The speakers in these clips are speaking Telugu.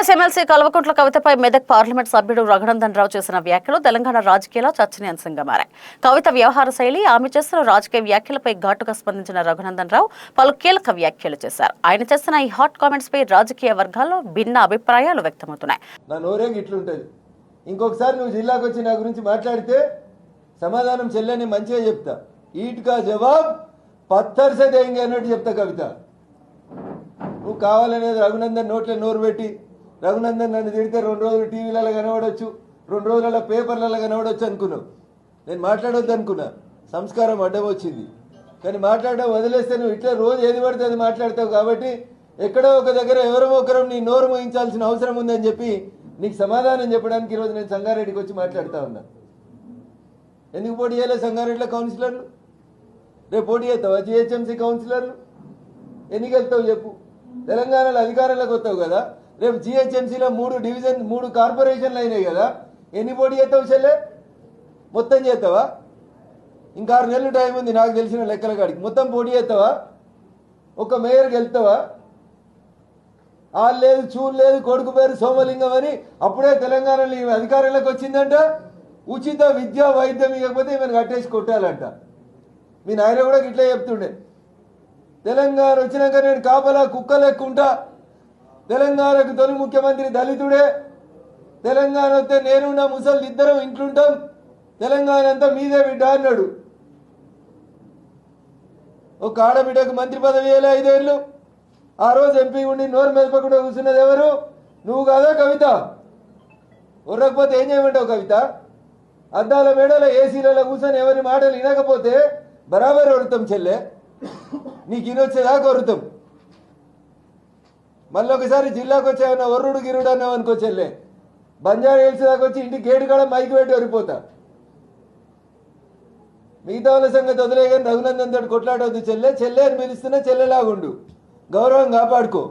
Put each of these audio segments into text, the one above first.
కాంగ్రెస్ ఎమ్మెల్సీ కల్వకుంట్ల కవితపై మెదక్ పార్లమెంట్ సభ్యుడు రఘునందన్ రావు చేసిన వ్యాఖ్యలు తెలంగాణ రాజకీయాల్లో చర్చనీయాంశంగా మారాయి. కవిత వ్యవహార శైలి, ఆమె చేస్తున్న రాజకీయ వ్యాఖ్యలపై ఘాటుగా స్పందించిన రఘునందన్ రావు పలు కీలక వ్యాఖ్యలు చేశారు. ఆయన చేస్తున్న ఈ హాట్ కామెంట్స్ పై రాజకీయ వర్గాల్లో భిన్న అభిప్రాయాలు వ్యక్తమవుతున్నాయి. ఇంకొకసారి నువ్వు జిల్లాకు వచ్చి నా గురించి మాట్లాడితే సమాధానం చెల్లని మంచిగా చెప్తా. ఈట్కా జవాబ్ పత్తర్ సే దేంగే అన్నట్టు చెప్తా కవిత. నువ్వు కావాలనేది రఘునందన్ నోట్లో నోరు పెట్టి రఘునందన్ నన్ను తిడితే 2 రోజులు టీవీలలో కనబడవచ్చు, 2 రోజులలో పేపర్లలో కనబడవచ్చు అనుకున్నావు. నేను మాట్లాడొద్దు అనుకున్నా, సంస్కారం అడ్డం వచ్చింది. కానీ మాట్లాడడం వదిలేస్తే నువ్వు ఇట్లా రోజు ఏది పడితే అది మాట్లాడతావు. కాబట్టి ఎక్కడో ఒక దగ్గర ఎవరో ఒకరం నీ నోరు మోయించాల్సిన అవసరం ఉందని చెప్పి నీకు సమాధానం చెప్పడానికి ఈరోజు నేను సంగారెడ్డికి వచ్చి మాట్లాడుతూ ఉన్నా. ఎందుకు పోటీ చేయలే సంగారెడ్డిలో కౌన్సిలర్లు? రేపు పోటీ చేస్తావా జిహెచ్ఎంసీ కౌన్సిలర్లు? ఎన్నిక వెళ్తావు చెప్పు? తెలంగాణలో అధికారంలోకి వస్తావు కదా, రేపు జిహెచ్ఎంసీలో 3 కార్పొరేషన్లు అయినాయి కదా, ఎన్ని పోటీ చేస్తావు చెల్లె? మొత్తం చేస్తావా? ఇంకా 6 నెలలు టైం ఉంది నాకు తెలిసిన లెక్కల కాడికి. మొత్తం పోటీ చేస్తావా? ఒక మేయర్కి వెళ్తావా? ఆళ్ళు లేదు చూడు లేదు, కొడుకు పేరు సోమలింగం అని అప్పుడే తెలంగాణలో అధికారంలోకి వచ్చిందంట. ఉచిత విద్యా వైద్యం ఇవ్వకపోతే ఈమెను కట్టేసి కొట్టాలంట. మీ నాయన కూడా ఇట్లా చెప్తుండే, తెలంగాణ వచ్చినాక నేను కాపలా కుక్క లెక్కుంటా, తెలంగాణకు తొలి ముఖ్యమంత్రి దళితుడే, తెలంగాణ వస్తే నేను నా ముసలి ఇద్దరం ఇంట్లుంటాం, తెలంగాణ అంతా మీదే బిడ్డ అన్నాడు. ఒక ఆడబిడ్డకు మంత్రి పదవి వేలే 5 ఏళ్ళు. ఆ రోజు ఎంపీ ఉండి నోరు మెదపకుండా కూర్చున్నది ఎవరు? నువ్వు కాదా కవిత? ఉర్రకపోతే ఏం చేయమంటావు కవిత? అద్దాల మేడల ఏసీలలో కూర్చొని ఎవరి మాటలు వినకపోతే బరాబర్ వరుతాం చెల్లె. నీకు ఇనొచ్చేదాకా వరుతాం. మళ్ళీ ఒకసారి జిల్లాకు వచ్చామన్నా ఒర్రుడు గిరుడు అన్నావు అనుకో చెల్లె, బంజారా హిల్స్ దాకా వచ్చి ఇంటి గేటు కాడ మైకి పెట్టి వరిపోతా. మిగతా వాళ్ళ సంగతి వదిలే కానీ రఘునందన్ తోటి కొట్లాడవద్దు చెల్లె. చెల్లె అని పిలుస్తున్నా చెల్లెలాగుండు, గౌరవం కాపాడుకో.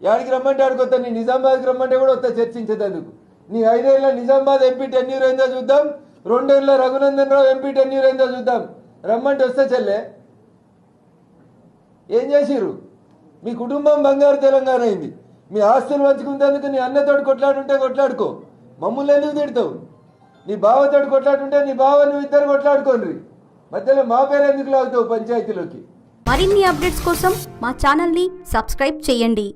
యాడికి రమ్మంటే ఆడుకొస్తా, నీ నిజామాబాద్కి రమ్మంటే కూడా వస్తా చర్చించేందుకు. నీ 5 ఏళ్ళ నిజామాబాద్ ఎంపీ టెన్యూర్ ఏందో చూద్దాం, 2 ఏళ్ళ రఘునందన్ రావు ఎంపీ టెన్యూర్ ఏందో చూద్దాం. రమ్మంటే వస్తా చెల్లె. ఏం చేసిర్రు? మీ కుటుంబం బంగారు తెలంగాణ అయింది. మీ ఆస్తులు పంచుకునేందుకు నీ అన్నతోటి కొట్లాడుంటే కొట్లాడుకో, మమ్మల్ని ఎందుకు తిడతావు? నీ బావతోటి కొట్లాడుంటే నీ బావ నువ్వు ఇద్దరు కొట్లాడుకోండి, మధ్యలో మా పేరు ఎందుకు లాగుతావు పంచాయతీలోకి? మరిన్ని అప్డేట్స్ కోసం మా ఛానల్ని సబ్స్క్రైబ్ చేయండి.